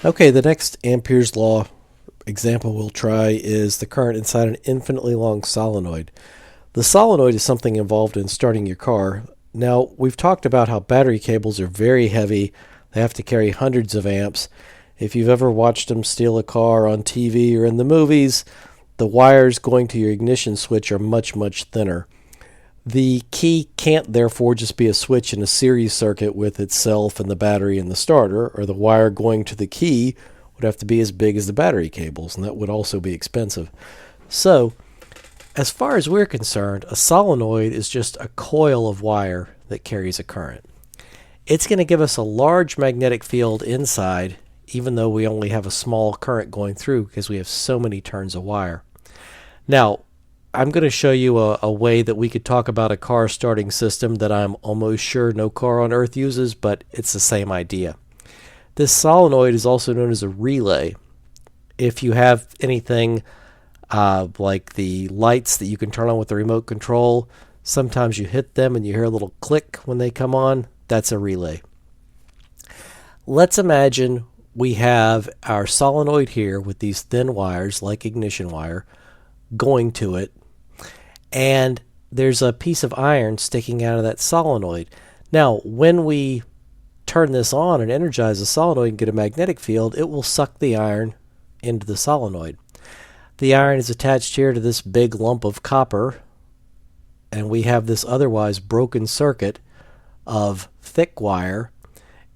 Okay, the next Ampere's law example we'll try is the current inside an infinitely long solenoid. The solenoid is something involved in starting your car. Now, we've talked about how battery cables are very heavy. They have to carry hundreds of amps. If you've ever watched them steal a car on TV or in the movies, the wires going to your ignition switch are much, much thinner. The key can't therefore just be a switch in a series circuit with itself and the battery and the starter, or the wire going to the key would have to be as big as the battery cables, and that would also be expensive. So, as far as we're concerned, a solenoid is just a coil of wire that carries a current. It's going to give us a large magnetic field inside, even though we only have a small current going through because we have so many turns of wire. Now, I'm going to show you a way that we could talk about a car starting system that I'm almost sure no car on earth uses, but it's the same idea. This solenoid is also known as a relay. If you have anything like the lights that you can turn on with the remote control, sometimes you hit them and you hear a little click when they come on. That's a relay. Let's imagine we have our solenoid here with these thin wires, like ignition wire, going to it, and there's a piece of iron sticking out of that solenoid. Now, when we turn this on and energize the solenoid and get a magnetic field, it will suck the iron into the solenoid. The iron is attached here to this big lump of copper, and we have this otherwise broken circuit of thick wire,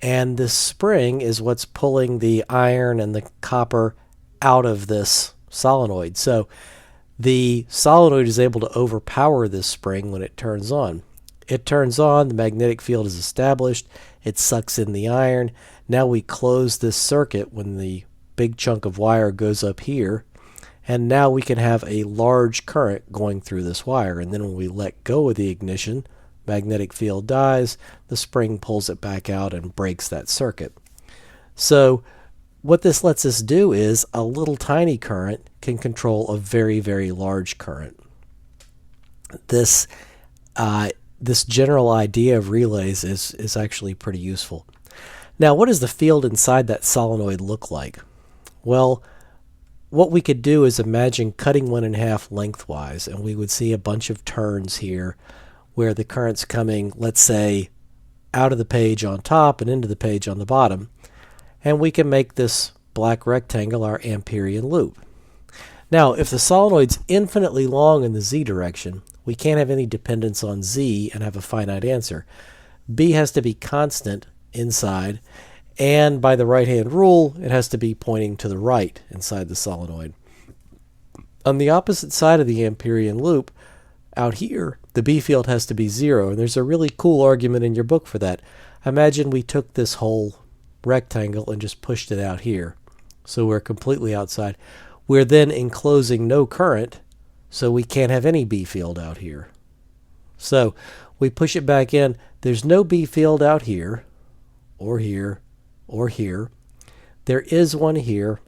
and this spring is what's pulling the iron and the copper out of this solenoid. So the solenoid is able to overpower this spring when it turns on. It turns on, the magnetic field is established, it sucks in the iron. Now we close this circuit when the big chunk of wire goes up here, and now we can have a large current going through this wire. And then when we let go of the ignition, magnetic field dies, the spring pulls it back out and breaks that circuit. So what this lets us do is a little tiny current can control a very, very large current. This general idea of relays is actually pretty useful. Now, what does the field inside that solenoid look like? Well, what we could do is imagine cutting one in half lengthwise, and we would see a bunch of turns here where the current's coming, let's say, out of the page on top and into the page on the bottom. And we can make this black rectangle our Amperian loop. Now, if the solenoid's infinitely long in the z direction, we can't have any dependence on z and have a finite answer. B has to be constant inside, and by the right-hand rule, it has to be pointing to the right inside the solenoid. On the opposite side of the Amperian loop, out here, the B field has to be 0, and there's a really cool argument in your book for that. Imagine we took this whole rectangle and just pushed it out here. So we're completely outside. We're then enclosing no current, so we can't have any B field out here. So we push it back in. There's no B field out here, or here, or here. There is one here.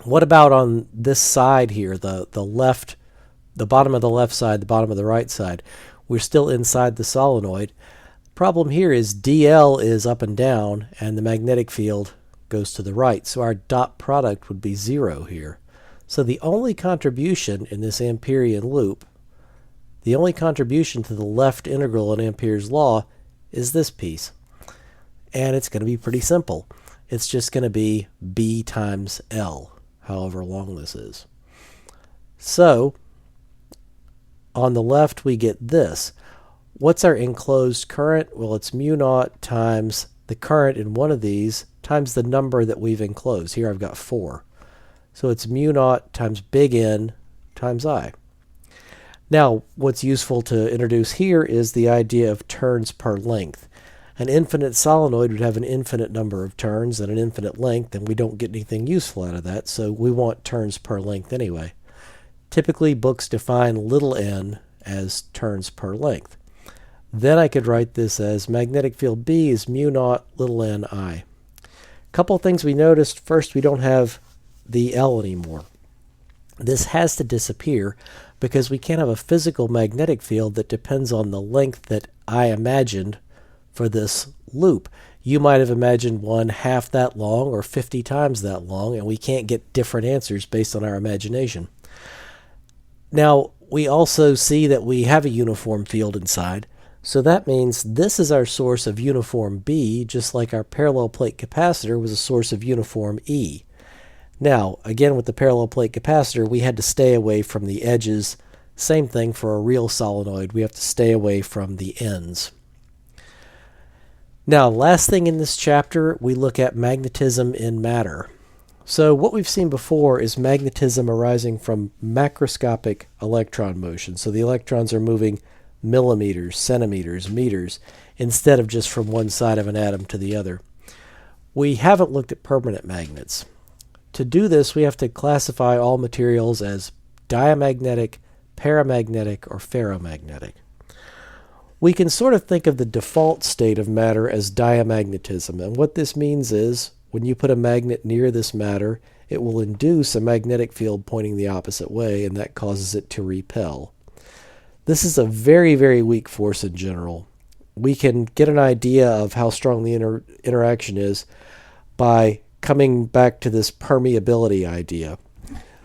What about on this side here, the left, the bottom of the left side, the bottom of the right side? We're still inside the solenoid. Problem here is dl is up and down, and the magnetic field goes to the right. So our dot product would be 0 here. So the only contribution in this Amperian loop, the only contribution to the left integral in Ampere's law is this piece. And it's going to be pretty simple. It's just going to be B times L, however long this is. So on the left we get this. What's our enclosed current? Well, it's mu naught times the current in one of these times the number that we've enclosed. Here I've got 4. So it's mu naught times big N times I. Now, what's useful to introduce here is the idea of turns per length. An infinite solenoid would have an infinite number of turns and an infinite length, and we don't get anything useful out of that, so we want turns per length anyway. Typically, books define little n as turns per length. Then I could write this as magnetic field B is mu naught little n I. Couple things we noticed. First, we don't have the L anymore. This has to disappear because we can't have a physical magnetic field that depends on the length that I imagined for this loop. You might have imagined one half that long or 50 times that long, and we can't get different answers based on our imagination. Now, we also see that we have a uniform field inside, so that means this is our source of uniform B, just like our parallel plate capacitor was a source of uniform E. Now, again with the parallel plate capacitor, we had to stay away from the edges. Same thing for a real solenoid. We have to stay away from the ends. Now, last thing in this chapter, we look at magnetism in matter. So what we've seen before is magnetism arising from macroscopic electron motion. So the electrons are moving millimeters, centimeters, meters, instead of just from one side of an atom to the other. We haven't looked at permanent magnets. To do this, we have to classify all materials as diamagnetic, paramagnetic, or ferromagnetic. We can sort of think of the default state of matter as diamagnetism, and what this means is when you put a magnet near this matter, it will induce a magnetic field pointing the opposite way, and that causes it to repel. This is a very, very weak force in general. We can get an idea of how strong the interaction is by coming back to this permeability idea.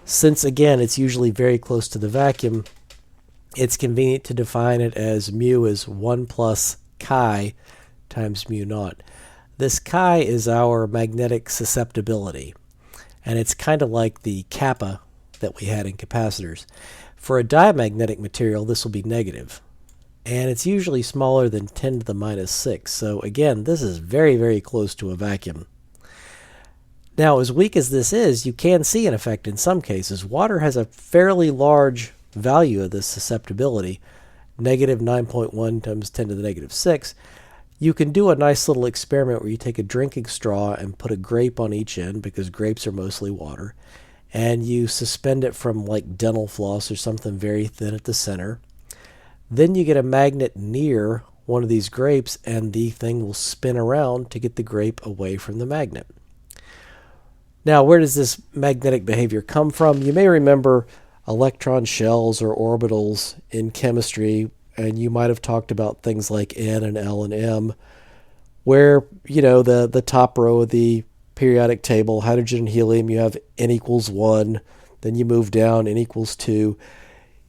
Since, again, it's usually very close to the vacuum, it's convenient to define it as mu is 1 plus chi times mu naught. This chi is our magnetic susceptibility, and it's kind of like the kappa that we had in capacitors. For a diamagnetic material, this will be negative, and it's usually smaller than 10 to the minus 6. So again, this is very, very close to a vacuum. Now, as weak as this is, you can see an effect in some cases. Water has a fairly large value of this susceptibility, negative 9.1 times 10 to the negative 6. You can do a nice little experiment where you take a drinking straw and put a grape on each end, because grapes are mostly water, and you suspend it from like dental floss or something very thin at the center. Then you get a magnet near one of these grapes, and the thing will spin around to get the grape away from the magnet. Now, where does this magnetic behavior come from? You may remember electron shells or orbitals in chemistry, and you might have talked about things like N and L and M, where, the top row of the periodic table, hydrogen and helium, you have N equals 1, then you move down, N equals 2.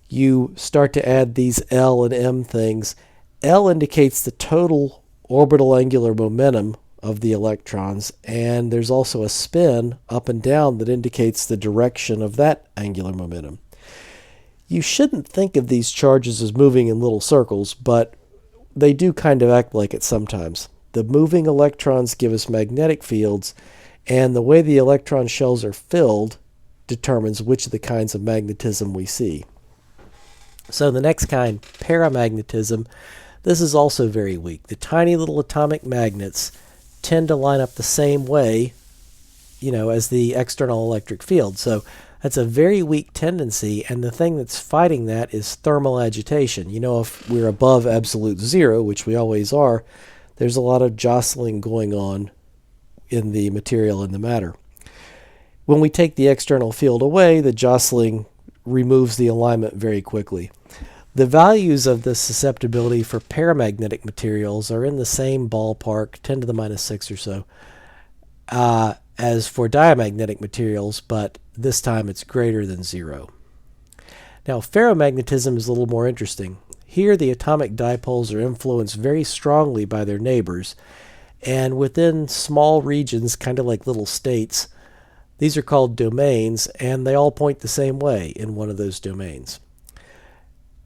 You start to add these L and M things. L indicates the total orbital angular momentum of the electrons, and there's also a spin up and down that indicates the direction of that angular momentum. You shouldn't think of these charges as moving in little circles, but they do kind of act like it sometimes. The moving electrons give us magnetic fields, and the way the electron shells are filled determines which of the kinds of magnetism we see. So the next kind, paramagnetism, this is also very weak. The tiny little atomic magnets tend to line up the same way, as the external electric field. So that's a very weak tendency, and the thing that's fighting that is thermal agitation. If we're above absolute zero, which we always are, there's a lot of jostling going on in the material and the matter. When we take the external field away, the jostling removes the alignment very quickly. The values of the susceptibility for paramagnetic materials are in the same ballpark, 10 to the minus 6 or so, as for diamagnetic materials, but this time it's greater than 0. Now, ferromagnetism is a little more interesting. Here, the atomic dipoles are influenced very strongly by their neighbors, and within small regions, kind of like little states, these are called domains, and they all point the same way in one of those domains.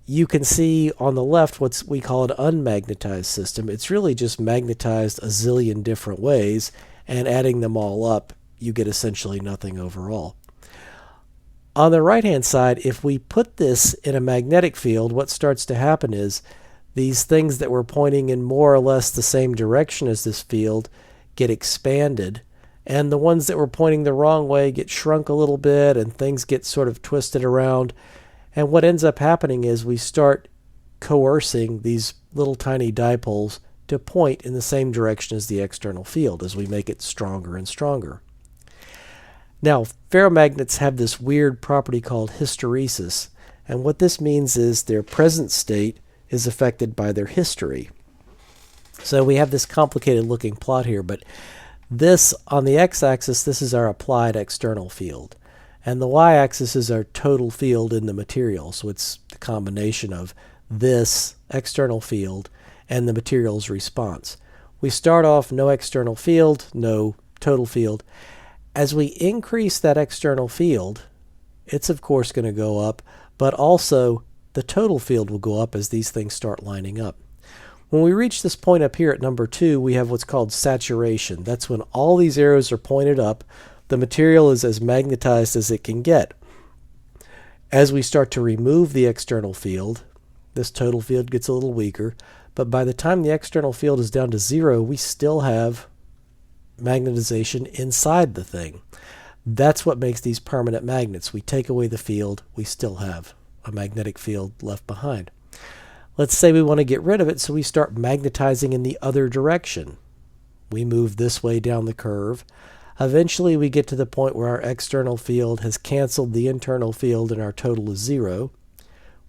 You can see on the left what we call an unmagnetized system. It's really just magnetized a zillion different ways, and adding them all up, you get essentially nothing overall. On the right-hand side, if we put this in a magnetic field, what starts to happen is these things that were pointing in more or less the same direction as this field get expanded, and the ones that were pointing the wrong way get shrunk a little bit, and things get sort of twisted around. And what ends up happening is we start coercing these little tiny dipoles to point in the same direction as the external field as we make it stronger and stronger. Now, ferromagnets have this weird property called hysteresis, and what this means is their present state is affected by their history. So we have this complicated looking plot here, but this on the x-axis, this is our applied external field. And the y-axis is our total field in the material. So it's the combination of this external field and the material's response. We start off no external field, no total field. As we increase that external field, it's of course going to go up, but also the total field will go up as these things start lining up. When we reach this point up here at number 2, we have what's called saturation. That's when all these arrows are pointed up. The material is as magnetized as it can get. As we start to remove the external field, this total field gets a little weaker, but by the time the external field is down to 0, we still have magnetization inside the thing. That's what makes these permanent magnets. We take away the field, we still have a magnetic field left behind. Let's say we want to get rid of it, so we start magnetizing in the other direction. We move this way down the curve. Eventually we get to the point where our external field has canceled the internal field and our total is 0.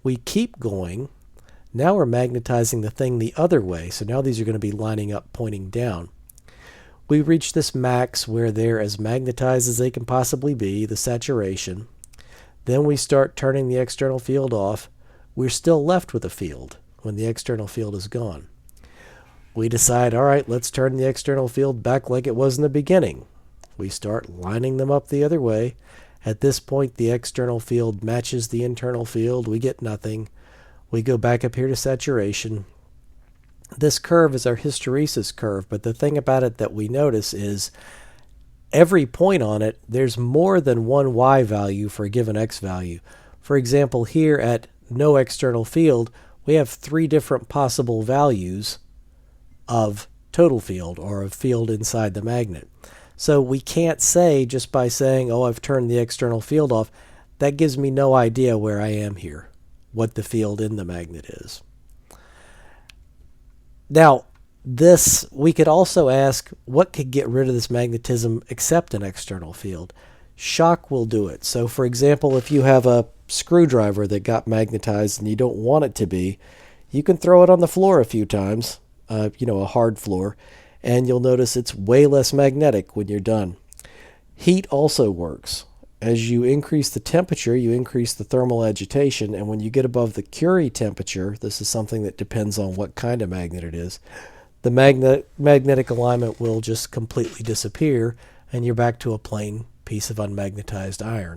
We keep going. Now we're magnetizing the thing the other way, so now these are going to be lining up pointing down. We reach this max where they're as magnetized as they can possibly be, the saturation. Then we start turning the external field off. We're still left with a field when the external field is gone. We decide, all right, let's turn the external field back like it was in the beginning. We start lining them up the other way. At this point, the external field matches the internal field. We get nothing. We go back up here to saturation. This curve is our hysteresis curve, but the thing about it that we notice is every point on it, there's more than one y value for a given x value. For example, here at no external field, we have 3 different possible values of total field, or of field inside the magnet. So we can't say just by saying, oh, I've turned the external field off, that gives me no idea where I am here, what the field in the magnet is. Now, we could also ask, what could get rid of this magnetism except an external field? Shock will do it. So for example, if you have a screwdriver that got magnetized and you don't want it to be, you can throw it on the floor a few times, a hard floor, and you'll notice it's way less magnetic when you're done. Heat also works. As you increase the temperature, you increase the thermal agitation, and when you get above the Curie temperature, this is something that depends on what kind of magnet it is, the magnetic alignment will just completely disappear, and you're back to a plain piece of unmagnetized iron.